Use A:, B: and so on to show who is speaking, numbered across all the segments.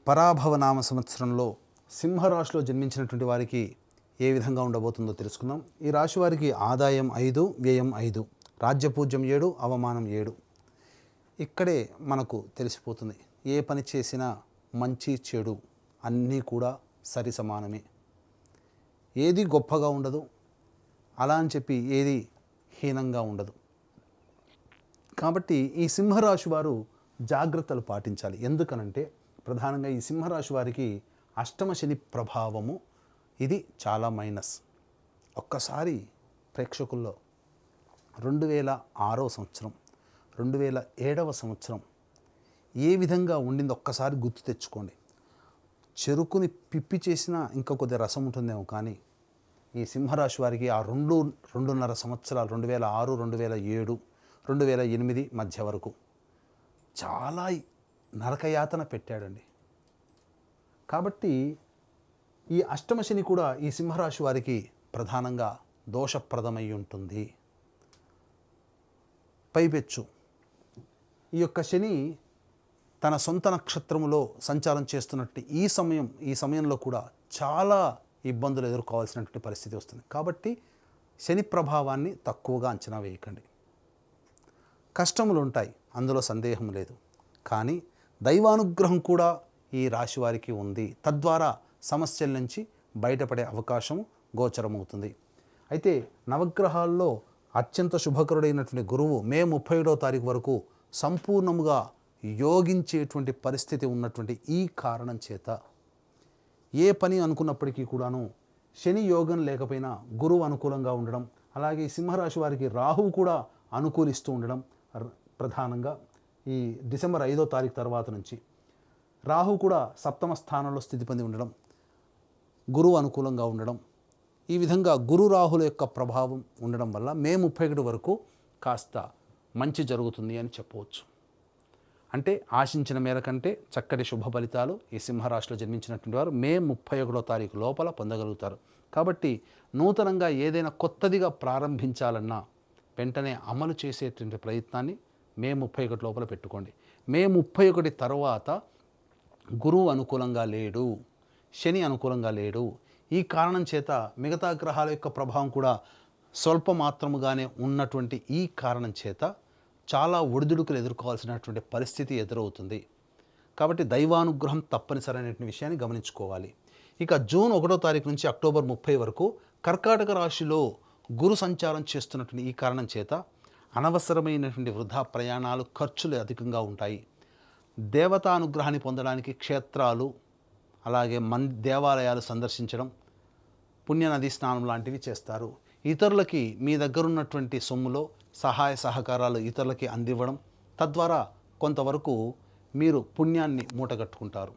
A: పరాభవనామ సంవత్సరంలో సింహరాశిలో జన్మించినటువంటి వారికి ఏ విధంగా ఉండబోతుందో తెలుసుకుందాం. ఈ రాశి వారికి ఆదాయం 5, వ్యయం 5, రాజ్యపూజ్యం 7, అవమానం 7. ఇక్కడే మనకు తెలిసిపోతుంది, ఏ పని చేసినా మంచి చెడు అన్నీ కూడా సరి సమానమే. ఏది గొప్పగా ఉండదు, అలా అని చెప్పి ఏది హీనంగా ఉండదు. కాబట్టి ఈ సింహరాశి వారు జాగ్రత్తలు పాటించాలి. ఎందుకనంటే ప్రధానంగా ఈ సింహరాశి వారికి అష్టమ శని ప్రభావము ఇది చాలా మైనస్. ఒక్కసారి ప్రేక్షకుల్లో 2006 సంవత్సరం 2007 సంవత్సరం ఏ విధంగా ఉండిందో ఒక్కసారి గుర్తు తెచ్చుకోండి. చెరుకుని పిప్పి చేసినా ఇంకా కొద్ది రసం ఉంటుందేమో, కానీ ఈ సింహరాశి వారికి ఆ 2.5 సంవత్సరాలు 2006, 2007, 2008 మధ్య వరకు చాలా నరకయాతన పెట్టాడండి. కాబట్టి ఈ అష్టమ శని కూడా ఈ సింహరాశి వారికి ప్రధానంగా దోషప్రదమై ఉంటుంది. పైపెచ్చు ఈ యొక్క శని తన సొంత నక్షత్రములో సంచారం చేస్తున్నట్టు ఈ సమయంలో కూడా చాలా ఇబ్బందులు ఎదుర్కోవాల్సినటువంటి పరిస్థితి వస్తుంది. కాబట్టి శని ప్రభావాన్ని తక్కువగా అంచనా వేయకండి. కష్టములు ఉంటాయి, అందులో సందేహం లేదు. కానీ దైవానుగ్రహం కూడా ఈ రాశి వారికి ఉంది. తద్వారా సమస్యల నుంచి బయటపడే అవకాశం గోచరమవుతుంది. అయితే నవగ్రహాల్లో అత్యంత శుభకరుడైనటువంటి గురువు మే 31వ తారీఖు వరకు సంపూర్ణముగా యోగించేటువంటి పరిస్థితి ఉన్నటువంటి ఈ కారణం చేత ఏ పని అనుకున్నప్పటికీ కూడాను శని యోగం లేకపోయినా గురువు అనుకూలంగా ఉండడం, అలాగే సింహరాశి వారికి రాహువు కూడా అనుకూలిస్తూ ఉండడం, ప్రధానంగా ఈ డిసెంబర్ 5వ తారీఖు తర్వాత నుంచి రాహు కూడా సప్తమ స్థానంలో స్థితి పొంది ఉండడం, గురువు అనుకూలంగా ఉండడం, ఈ విధంగా గురు రాహుల యొక్క ప్రభావం ఉండడం వల్ల మే 31 వరకు కాస్త మంచి జరుగుతుంది అని చెప్పవచ్చు. అంటే ఆశించిన మేర కంటే చక్కటి శుభ ఫలితాలు ఈ సింహరాశిలో జన్మించినటువంటి వారు మే 31వ తారీఖు లోపల పొందగలుగుతారు. కాబట్టి నూతనంగా ఏదైనా కొత్తదిగా ప్రారంభించాలన్నా వెంటనే అమలు చేసేటువంటి ప్రయత్నాన్ని మే 31 లోపల పెట్టుకోండి. మే 31 తర్వాత గురువు అనుకూలంగా లేడు, శని అనుకూలంగా లేడు. ఈ కారణం చేత మిగతా గ్రహాల యొక్క ప్రభావం కూడా స్వల్ప మాత్రముగానే ఉన్నటువంటి ఈ కారణం చేత చాలా ఒడిదుడుకులు ఎదుర్కోవాల్సినటువంటి పరిస్థితి ఎదురవుతుంది. కాబట్టి దైవానుగ్రహం తప్పనిసరైనటువంటి విషయాన్ని గమనించుకోవాలి. ఇక జూన్ 1వ తారీఖు నుంచి అక్టోబర్ 30 వరకు కర్కాటక రాశిలో గురు సంచారం చేస్తున్నటువంటి ఈ కారణం చేత అనవసరమైనటువంటి వృధా ప్రయాణాలు, ఖర్చులు అధికంగా ఉంటాయి. దేవతానుగ్రహాన్ని పొందడానికి క్షేత్రాలు, అలాగే దేవాలయాలు సందర్శించడం, పుణ్యనది స్నానం లాంటివి చేస్తారు. ఇతరులకి మీ దగ్గర ఉన్నటువంటి సొమ్ములో సహాయ సహకారాలు ఇతరులకి అందివ్వడం, తద్వారా కొంతవరకు మీరు పుణ్యాన్ని మూటగట్టుకుంటారు.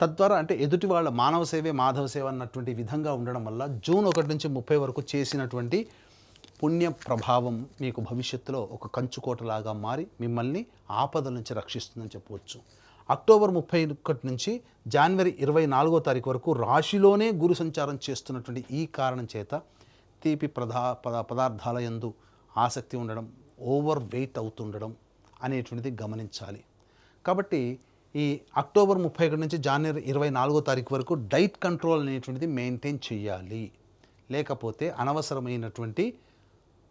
A: తద్వారా అంటే ఎదుటి వాళ్ళ మానవ సేవే మాధవ సేవ అన్నటువంటి విధంగా ఉండడం వల్ల జూన్ 1 నుంచి 30 వరకు చేసినటువంటి పుణ్య ప్రభావం మీకు భవిష్యత్తులో ఒక కంచుకోటలాగా మారి మిమ్మల్ని ఆపదల నుంచి రక్షిస్తుందని చెప్పవచ్చు. అక్టోబర్ 31 నుంచి జనవరి 24వ తారీఖు వరకు రాశిలోనే గురు సంచారం చేస్తున్నటువంటి ఈ కారణం చేత తీపి పదార్థాల యందు ఆసక్తి ఉండడం, ఓవర్ వెయిట్ అవుతుండడం అనేటువంటిది గమనించాలి. కాబట్టి ఈ అక్టోబర్ 31 నుంచి జనవరి 24వ తారీఖు వరకు డైట్ కంట్రోల్ అనేటువంటిది మెయింటైన్ చేయాలి. లేకపోతే అనవసరమైనటువంటి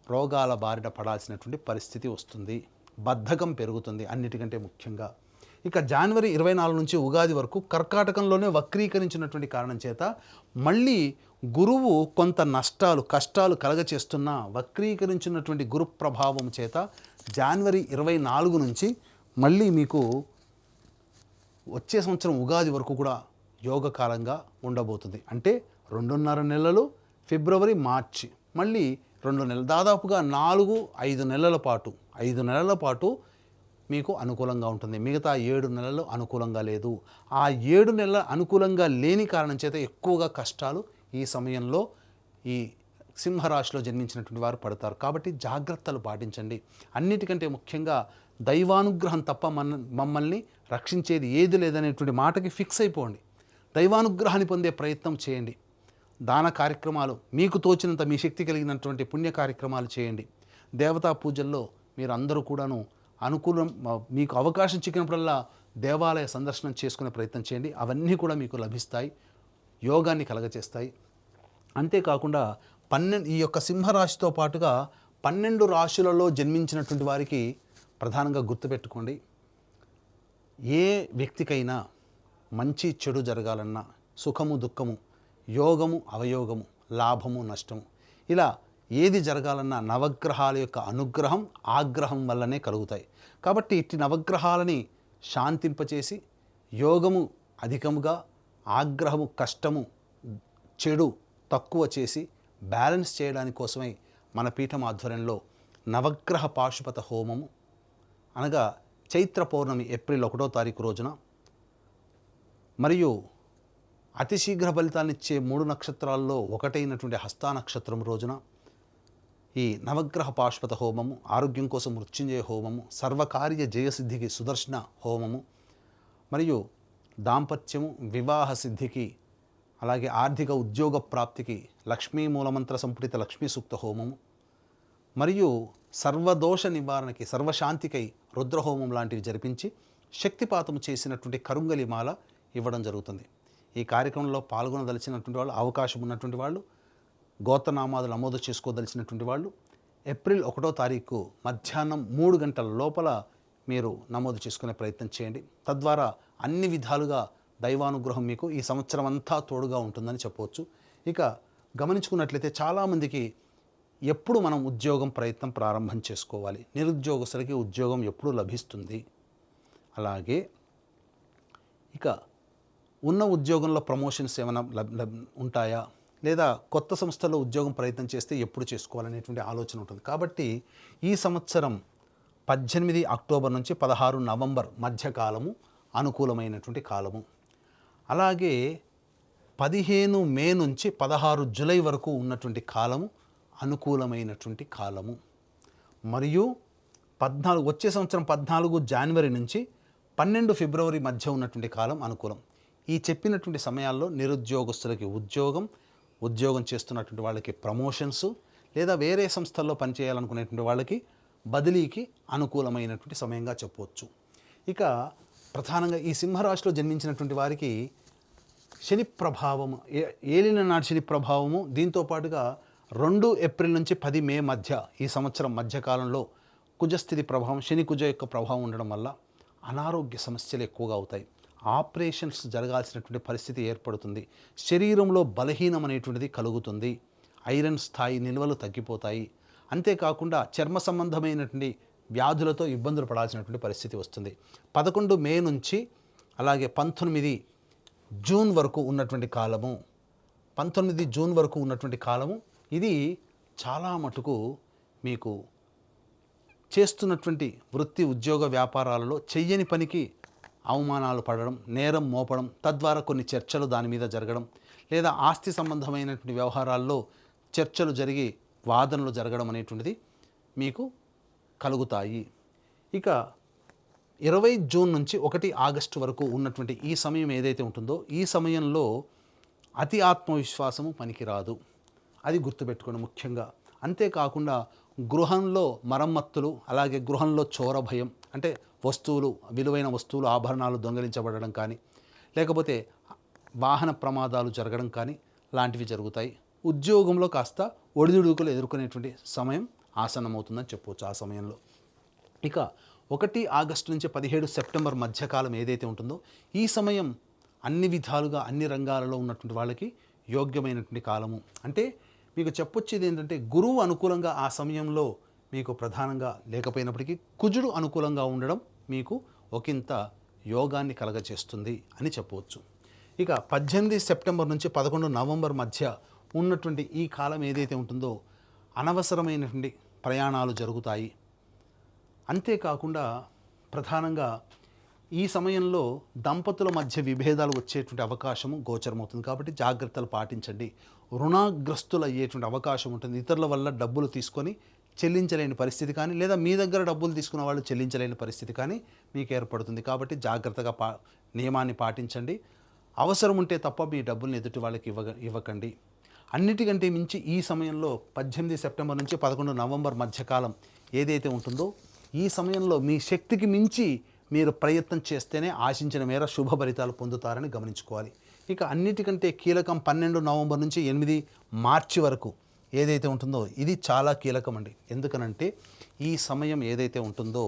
A: రోగాల బారిన పడాల్సినటువంటి పరిస్థితి వస్తుంది. బద్ధకం పెరుగుతుంది అన్నిటికంటే ముఖ్యంగా. ఇక జనవరి 24 నుంచి ఉగాది వరకు కర్కాటకంలోనే వక్రీకరించినటువంటి కారణం చేత మళ్ళీ గురువు కొంత కష్టాలు కలగచేస్తున్న వక్రీకరించినటువంటి గురు ప్రభావం చేత జనవరి 24 నుంచి మళ్ళీ మీకు వచ్చే సంవత్సరం ఉగాది వరకు కూడా యోగకాలంగా ఉండబోతుంది. అంటే 2.5 నెలలు, ఫిబ్రవరి, మార్చి, మళ్ళీ 2 నెలలు, దాదాపుగా 4-5 నెలల పాటు 5 నెలల పాటు మీకు అనుకూలంగా ఉంటుంది. మిగతా 7 నెలలు అనుకూలంగా లేదు. ఆ 7 నెలల అనుకూలంగా లేని కారణం చేత ఎక్కువగా కష్టాలు ఈ సమయంలో ఈ సింహరాశిలో జన్మించినటువంటి వారు పడతారు. కాబట్టి జాగ్రత్తలు పాటించండి. అన్నిటికంటే ముఖ్యంగా దైవానుగ్రహం తప్ప మమ్మల్ని రక్షించేది ఏది లేదనేటువంటి మాటకి ఫిక్స్ అయిపోండి. దైవానుగ్రహాన్ని పొందే ప్రయత్నం చేయండి. దాన కార్యక్రమాలు మీకు తోచినంత మీ శక్తి కలిగినటువంటి పుణ్య కార్యక్రమాలు చేయండి. దేవతా పూజల్లో మీరు అందరూ కూడాను అనుకూలం, మీకు అవకాశం చిక్కినప్పుడల్లా దేవాలయ సందర్శనం చేసుకునే ప్రయత్నం చేయండి. అవన్నీ కూడా మీకు లభిస్తాయి, యోగాన్ని కలగచేస్తాయి. అంతేకాకుండా ఈ యొక్క సింహరాశితో పాటుగా 12 రాశులలో జన్మించినటువంటి వారికి ప్రధానంగా గుర్తుపెట్టుకోండి, ఏ వ్యక్తికైనా మంచి చెడు జరగాలన్నా, సుఖము దుఃఖము, యోగము అవయోగము, లాభము నష్టము, ఇలా ఏది జరగాలన్నా నవగ్రహాల యొక్క అనుగ్రహం ఆగ్రహం వల్లనే కలుగుతాయి. కాబట్టి ఇట్టి నవగ్రహాలని శాంతింపచేసి యోగము అధికముగా, ఆగ్రహము కష్టము, చెడు తక్కువ చేసి బ్యాలెన్స్ చేయడానికి కోసమై మన పీఠం ఆధ్వర్యంలో నవగ్రహ పాశుపత హోమము, అనగా చైత్ర పౌర్ణమి ఏప్రిల్ 1వ తారీఖు రోజున, మరియు అతి శీఘ్ర ఫలితాన్నిచ్చే 3 నక్షత్రాల్లో ఒకటైనటువంటి హస్తా నక్షత్రం రోజున ఈ నవగ్రహ పాశుపత హోమము, ఆరోగ్యం కోసం మృత్యుంజయ హోమము, సర్వకార్య జయసిద్ధికి సుదర్శన హోమము, మరియు దాంపత్యము వివాహ సిద్ధికి, అలాగే ఆర్థిక ఉద్యోగ ప్రాప్తికి లక్ష్మీ మూలమంత్ర సంపుటిత లక్ష్మీ సూక్త హోమము, మరియు సర్వదోష నివారణకి సర్వశాంతికై రుద్రహోమం లాంటివి జరిపించి శక్తిపాతం చేసినటువంటి కరుంగలిమాల ఇవ్వడం జరుగుతుంది. ఈ కార్యక్రమంలో పాల్గొనదలిచినటువంటి వాళ్ళు, అవకాశం ఉన్నటువంటి వాళ్ళు, గోత్రనామాలు నమోదు చేసుకోదలిచినటువంటి వాళ్ళు ఏప్రిల్ 1వ తారీఖు మధ్యాహ్నం 3 గంటల లోపల మీరు నమోదు చేసుకునే ప్రయత్నం చేయండి. తద్వారా అన్ని విధాలుగా దైవానుగ్రహం మీకు ఈ సంవత్సరం అంతా తోడుగా ఉంటుందని చెప్పవచ్చు. ఇక గమనించుకున్నట్లయితే చాలామందికి ఎప్పుడు మనం ఉద్యోగం ప్రయత్నం ప్రారంభం చేసుకోవాలి, నిరుద్యోగస్తులకి ఉద్యోగం ఎప్పుడు లభిస్తుంది, అలాగే ఇక ఉన్న ఉద్యోగంలో ప్రమోషన్స్ ఏమైనా ఉంటాయా, లేదా కొత్త సంస్థలో ఉద్యోగం ప్రయత్నం చేస్తే ఎప్పుడు చేసుకోవాలనేటువంటి ఆలోచన ఉంటుంది. కాబట్టి ఈ సంవత్సరం 18 అక్టోబర్ నుంచి 16 నవంబర్ మధ్యకాలము అనుకూలమైనటువంటి కాలము. అలాగే 15 మే నుంచి 16 జూలై వరకు ఉన్నటువంటి కాలము అనుకూలమైనటువంటి కాలము. మరియు వచ్చే సంవత్సరం 14 జనవరి నుంచి 12 ఫిబ్రవరి మధ్య ఉన్నటువంటి కాలం అనుకూలం. ఈ చెప్పినటువంటి సమయాల్లో నిరుద్యోగస్తులకి ఉద్యోగం చేస్తున్నటువంటి వాళ్ళకి ప్రమోషన్స్, లేదా వేరే సంస్థల్లో పనిచేయాలనుకునేటువంటి వాళ్ళకి బదిలీకి అనుకూలమైనటువంటి సమయంగా చెప్పవచ్చు. ఇక ప్రధానంగా ఈ సింహరాశిలో జన్మించినటువంటి వారికి శని ప్రభావము, ఏలిన నాటి శని ప్రభావము, దీంతో పాటుగా 2 ఏప్రిల్ నుంచి 10 మే మధ్య ఈ సంవత్సరం మధ్యకాలంలో కుజస్థితి ప్రభావం, శని కుజ యొక్క ప్రభావం ఉండడం వల్ల అనారోగ్య సమస్యలు ఎక్కువగా అవుతాయి. ఆపరేషన్స్ జరగాల్సినటువంటి పరిస్థితి ఏర్పడుతుంది. శరీరంలో బలహీనం అనేటువంటిది కలుగుతుంది. ఐరన్ స్థాయి నిల్వలు తగ్గిపోతాయి. అంతేకాకుండా చర్మ సంబంధమైనటువంటి వ్యాధులతో ఇబ్బందులు పడాల్సినటువంటి పరిస్థితి వస్తుంది. 11 మే నుంచి అలాగే 19 జూన్ వరకు ఉన్నటువంటి కాలము, 19 జూన్ వరకు ఉన్నటువంటి కాలము, ఇది చాలా మటుకు మీకు చేస్తున్నటువంటి వృత్తి ఉద్యోగ వ్యాపారాలలో చెయ్యని పనికి అవమానాలు పడడం, నేరం మోపడం, తద్వారా కొన్ని చర్చలు దాని మీద జరగడం, లేదా ఆస్తి సంబంధమైనటువంటి వ్యవహారాల్లో చర్చలు జరిగి వాదనలు జరగడం అనేటువంటిది మీకు కలుగుతాయి. ఇక 20 జూన్ నుంచి 1 ఆగస్టు వరకు ఉన్నటువంటి ఈ సమయం ఏదైతే ఉంటుందో, ఈ సమయంలో అతి ఆత్మవిశ్వాసము పనికిరాదు, అది గుర్తుపెట్టుకోండి ముఖ్యంగా. అంతేకాకుండా గృహంలో మరమ్మత్తులు, అలాగే గృహంలో చోర భయం, అంటే వస్తువులు, విలువైన వస్తువులు, ఆభరణాలు దొంగిలించబడడం కానీ, లేకపోతే వాహన ప్రమాదాలు జరగడం కానీ లాంటివి జరుగుతాయి. ఉద్యోగంలో కాస్త ఒడిదుడుకులు ఎదుర్కొనేటువంటి సమయం ఆసన్నమవుతుందని చెప్పవచ్చు ఆ సమయంలో. ఇక 1 ఆగస్టు నుంచి 17 సెప్టెంబర్ మధ్యకాలం ఏదైతే ఉంటుందో, ఈ సమయం అన్ని విధాలుగా అన్ని రంగాలలో ఉన్నటువంటి వాళ్ళకి యోగ్యమైనటువంటి కాలము. అంటే మీకు చెప్పొచ్చేది ఏంటంటే, గురువు అనుకూలంగా ఆ సమయంలో మీకు ప్రధానంగా లేకపోయినప్పటికీ కుజుడు అనుకూలంగా ఉండడం మీకు ఒకంత యోగాన్ని కలగచేస్తుంది అని చెప్పవచ్చు. ఇక 18 సెప్టెంబర్ నుంచి 11 నవంబర్ మధ్య ఉన్నటువంటి ఈ కాలం ఏదైతే ఉంటుందో, అనవసరమైనటువంటి ప్రయాణాలు జరుగుతాయి. అంతేకాకుండా ప్రధానంగా ఈ సమయంలో దంపతుల మధ్య విభేదాలు వచ్చేటువంటి అవకాశము గోచరమవుతుంది. కాబట్టి జాగ్రత్తలు పాటించండి. రుణగ్రస్తులు అయ్యేటువంటి అవకాశం ఉంటుంది. ఇతరుల వల్ల డబ్బులు తీసుకొని చెల్లించలేని పరిస్థితి కానీ, లేదా మీ దగ్గర డబ్బులు తీసుకున్న వాళ్ళు చెల్లించలేని పరిస్థితి కానీ మీకు ఏర్పడుతుంది. కాబట్టి జాగ్రత్తగా నియమాన్ని పాటించండి. అవసరం ఉంటే తప్ప మీ డబ్బుల్ని ఎదుటి వాళ్ళకి ఇవ్వకండి. అన్నిటికంటే మించి ఈ సమయంలో 18 సెప్టెంబర్ నుంచి 11 నవంబర్ మధ్యకాలం ఏదైతే ఉంటుందో, ఈ సమయంలో మీ శక్తికి మించి మీరు ప్రయత్నం చేస్తేనే ఆశించిన మేర శుభ ఫలితాలు పొందుతారని గమనించుకోవాలి. ఇక అన్నిటికంటే కీలకం 12 నవంబర్ నుంచి 8 మార్చి వరకు ఏదైతే ఉంటుందో ఇది చాలా కీలకం అండి. ఎందుకనంటే ఈ సమయం ఏదైతే ఉంటుందో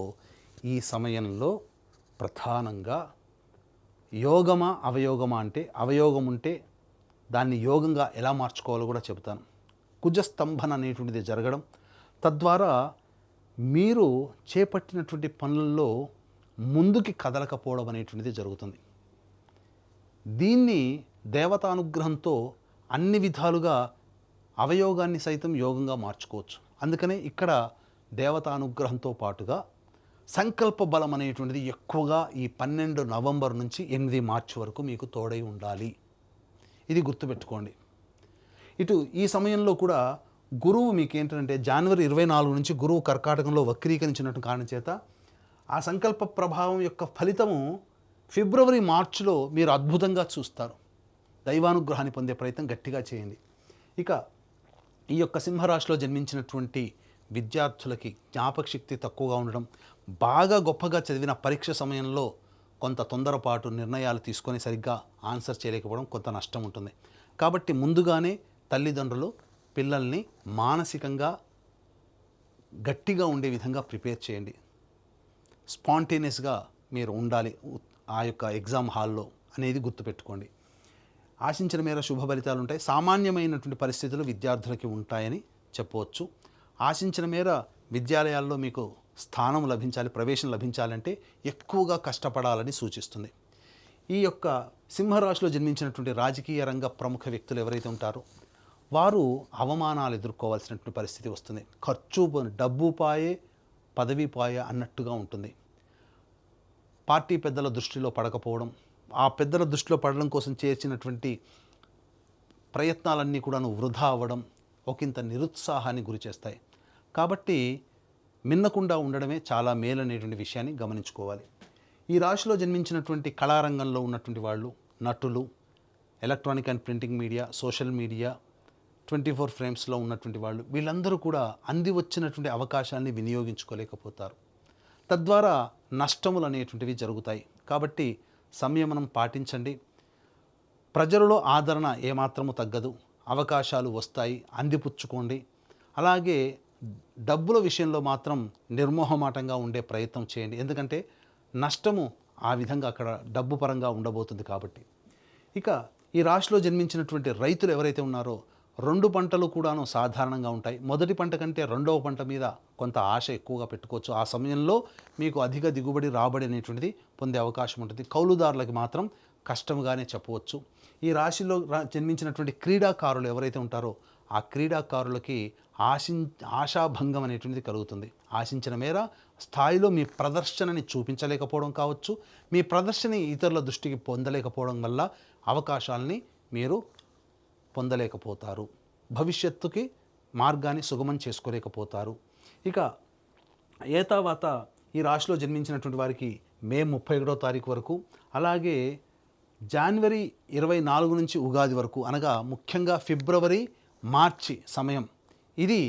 A: ఈ సమయంలో ప్రధానంగా యోగమా అవయోగమా అంటే అవయోగం ఉంటే దాన్ని యోగంగా ఎలా మార్చుకోవాలో కూడా చెబుతాను. కుజస్తంభన అనేటువంటిది జరగడం, తద్వారా మీరు చేపట్టినటువంటి పనుల్లో ముందుకి కదలకపోవడం అనేటువంటిది జరుగుతుంది. దీన్ని దేవతానుగ్రహంతో అన్ని విధాలుగా అవయోగాన్ని సైతం యోగంగా మార్చుకోవచ్చు. అందుకనే ఇక్కడ దేవతానుగ్రహంతో పాటుగా సంకల్ప బలం అనేటువంటిది ఎక్కువగా ఈ 12 నవంబర్ నుంచి 8 మార్చి వరకు మీకు తోడై ఉండాలి. ఇది గుర్తుపెట్టుకోండి. ఇటు ఈ సమయంలో కూడా గురువు మీకు ఏంటంటే జనవరి 24 నుంచి గురువు కర్కాటకంలో వక్రీకరించినట్టు కారణం చేత ఆ సంకల్ప ప్రభావం యొక్క ఫలితము ఫిబ్రవరి మార్చిలో మీరు అద్భుతంగా చూస్తారు. దైవానుగ్రహాన్ని పొందే ప్రయత్నం గట్టిగా చేయండి. ఇక ఈ యొక్క సింహరాశిలో జన్మించినటువంటి విద్యార్థులకి జ్ఞాపక శక్తి తక్కువగా ఉండడం, బాగా గొప్పగా చదివిన పరీక్ష సమయంలో కొంత తొందరపాటు నిర్ణయాలు తీసుకొని సరిగ్గా ఆన్సర్ చేయలేకపోవడం కొంత నష్టం ఉంటుంది. కాబట్టి ముందుగానే తల్లిదండ్రులు పిల్లల్ని మానసికంగా గట్టిగా ఉండే విధంగా ప్రిపేర్ చేయండి. స్పాంటేనియస్గా మీరు ఉండాలి ఆ యొక్క ఎగ్జామ్ హాల్లో అనేది గుర్తుపెట్టుకోండి. ఆశించిన మేర శుభ ఫలితాలు ఉంటాయి. సామాన్యమైనటువంటి పరిస్థితులు విద్యార్థులకి ఉంటాయని చెప్పవచ్చు. ఆశించిన మేర విద్యాలయాల్లో మీకు స్థానం లభించాలి, ప్రవేశం లభించాలంటే ఎక్కువగా కష్టపడాలని సూచిస్తుంది. ఈ యొక్క సింహరాశిలో జన్మించినటువంటి రాజకీయ రంగ ప్రముఖ వ్యక్తులు ఎవరైతే ఉంటారో వారు అవమానాలు ఎదుర్కోవాల్సినటువంటి పరిస్థితి వస్తుంది. ఖర్చు డబ్బు పాయే పదవి పాయే అన్నట్టుగా ఉంటుంది. పార్టీ పెద్దల దృష్టిలో పడకపోవడం, ఆ పెద్దల దృష్టిలో పడడం కోసం చేర్చినటువంటి ప్రయత్నాలన్నీ కూడాను వృధా అవ్వడం ఒకంత నిరుత్సాహాన్ని గురి చేస్తాయి. కాబట్టి మిన్నకుండా ఉండడమే చాలా మేలనేటువంటి విషయాన్ని గమనించుకోవాలి. ఈ రాశిలో జన్మించినటువంటి కళారంగంలో ఉన్నటువంటి వాళ్ళు, నటులు, electronic and printing media, social media, 24 ఫ్రేమ్స్లో ఉన్నటువంటి వాళ్ళు, వీళ్ళందరూ కూడా అంది వచ్చినటువంటి అవకాశాన్ని వినియోగించుకోలేకపోతారు. తద్వారా నష్టములు అనేటువంటివి జరుగుతాయి. కాబట్టి సంయమనం పాటించండి. ప్రజలలో ఆదరణ ఏమాత్రము తగ్గదు, అవకాశాలు వస్తాయి, అందిపుచ్చుకోండి. అలాగే డబ్బుల విషయంలో మాత్రం నిర్మోహమాటంగా ఉండే ప్రయత్నం చేయండి. ఎందుకంటే నష్టము ఆ విధంగా అక్కడ డబ్బు పరంగా ఉండబోతుంది కాబట్టి. ఇక ఈ రాశిలో జన్మించినటువంటి రైతులు ఎవరైతే ఉన్నారో 2 పంటలు కూడాను సాధారణంగా ఉంటాయి. మొదటి పంట కంటే రెండవ పంట మీద కొంత ఆశ ఎక్కువగా పెట్టుకోవచ్చు. ఆ సమయంలో మీకు అధిక దిగుబడి రాబడి అనేటువంటిది పొందే అవకాశం ఉంటుంది. కౌలుదారులకి మాత్రం కష్టంగానే చెప్పవచ్చు. ఈ రాశిలో జన్మించినటువంటి క్రీడాకారులు ఎవరైతే ఉంటారో ఆ క్రీడాకారులకి ఆశాభంగం అనేటువంటిది కలుగుతుంది. ఆశించిన మేర స్థాయిలో మీ ప్రదర్శనని చూపించలేకపోవడం కావచ్చు, మీ ప్రదర్శన ఇతరుల దృష్టికి పొందలేకపోవడం వల్ల అవకాశాలని మీరు పొందలేకపోతారు. భవిష్యత్తుకి మార్గాన్ని సుగమం చేసుకోలేకపోతారు. ఇక ఏతావాత ఈ రాశిలో జన్మించినటువంటి వారికి మే 31వ తారీఖు వరకు, అలాగే జనవరి 24 నుంచి ఉగాది వరకు, అనగా ముఖ్యంగా ఫిబ్రవరి మార్చి సమయం ఇది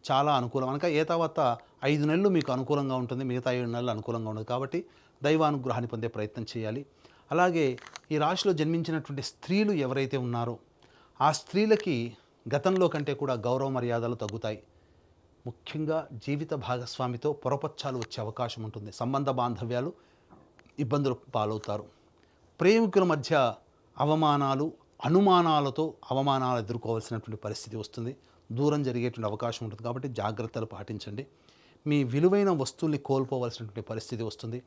A: చాలా అనుకూలం. అనగా ఏతావాత 5 నెలలు మీకు అనుకూలంగా ఉంటుంది, మిగతా 7 నెలలు అనుకూలంగా ఉండదు. కాబట్టి దైవానుగ్రహాన్ని పొందే ప్రయత్నం చేయాలి. అలాగే ఈ రాశిలో జన్మించినటువంటి స్త్రీలు ఎవరైతే ఉన్నారో ఆ స్త్రీలకి గతంలో కంటే కూడా గౌరవ మర్యాదలు తగ్గుతాయి. ముఖ్యంగా జీవిత భాగస్వామితో పొరపచ్చాలు వచ్చే అవకాశం ఉంటుంది. సంబంధ బాంధవ్యాలు ఇబ్బందులు పాలవుతారు. ప్రేమికుల మధ్య అవమానాలు, అనుమానాలతో అవమానాలు ఎదుర్కోవాల్సినటువంటి పరిస్థితి వస్తుంది. దూరం జరిగేటువంటి అవకాశం ఉంటుంది. కాబట్టి జాగ్రత్తలు పాటించండి. మీ విలువైన వస్తువుల్ని కోల్పోవలసినటువంటి పరిస్థితి వస్తుంది.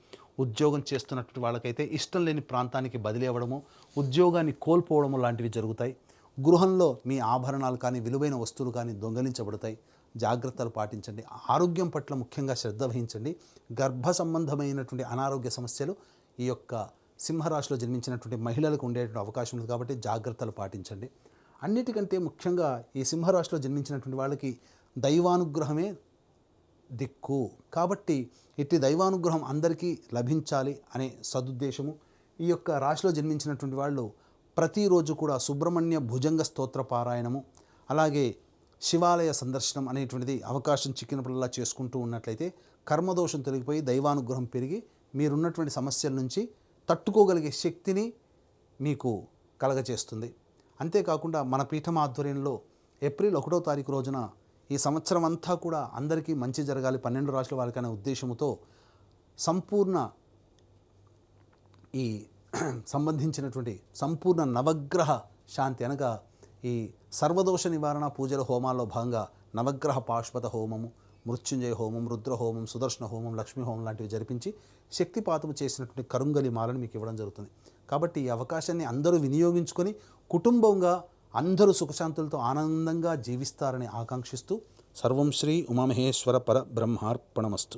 A: ఉద్యోగం చేస్తున్నటువంటి వాళ్ళకైతే ఇష్టం లేని ప్రాంతానికి బదిలీ అవ్వడము, ఉద్యోగాన్ని కోల్పోవడము లాంటివి జరుగుతాయి. గృహంలో మీ ఆభరణాలు కానీ విలువైన వస్తువులు కానీ దొంగలించబడతాయి. జాగ్రత్తలు పాటించండి. ఆరోగ్యం పట్ల ముఖ్యంగా శ్రద్ధ వహించండి. గర్భ సంబంధమైనటువంటి అనారోగ్య సమస్యలు ఈ యొక్క సింహరాశిలో జన్మించినటువంటి మహిళలకు ఉండేటువంటి అవకాశం ఉంది. కాబట్టి జాగ్రత్తలు పాటించండి. అన్నిటికంటే ముఖ్యంగా ఈ సింహరాశిలో జన్మించినటువంటి వాళ్ళకి దైవానుగ్రహమే దిక్కు. కాబట్టి ఇట్టి దైవానుగ్రహం అందరికీ లభించాలి అనే సదుద్దేశము. ఈ యొక్క రాశిలో జన్మించినటువంటి వాళ్ళు ప్రతిరోజు కూడా సుబ్రహ్మణ్య భుజంగ స్తోత్ర పారాయణము, అలాగే శివాలయ సందర్శనం అనేటువంటిది అవకాశం చిక్కినప్పుడల్లా చేసుకుంటూ ఉన్నట్లయితే కర్మదోషం తొలగిపోయి దైవానుగ్రహం పెరిగి మీరున్నటువంటి సమస్యల నుంచి తట్టుకోగలిగే శక్తిని మీకు కలగచేస్తుంది. అంతేకాకుండా మన పీఠం ఆధ్వర్యంలో ఏప్రిల్ 1వ తారీఖు రోజున ఈ సంవత్సరం అంతా కూడా అందరికీ మంచి జరగాలి 12 రాశుల వారికి అనే ఉద్దేశంతో సంపూర్ణ ఈ సంబంధించినటువంటి సంపూర్ణ నవగ్రహ శాంతి అనగా ఈ సర్వదోష నివారణ పూజల హోమాల్లో భాగంగా నవగ్రహ పాశుపత హోమము, మృత్యుంజయ హోమం, రుద్ర హోమం, సుదర్శన హోమం, లక్ష్మీ హోమం లాంటివి జరిపించి శక్తిపాతము చేసినటువంటి కరుంగలి మాలను మీకు ఇవ్వడం జరుగుతుంది. కాబట్టి ఈ అవకాశాన్ని అందరూ వినియోగించుకొని కుటుంబంగా అందరూ సుఖశాంతులతో ఆనందంగా జీవిస్తారని ఆకాంక్షిస్తూ సర్వం శ్రీ ఉమామహేశ్వర పర బ్రహ్మార్పణమస్తు.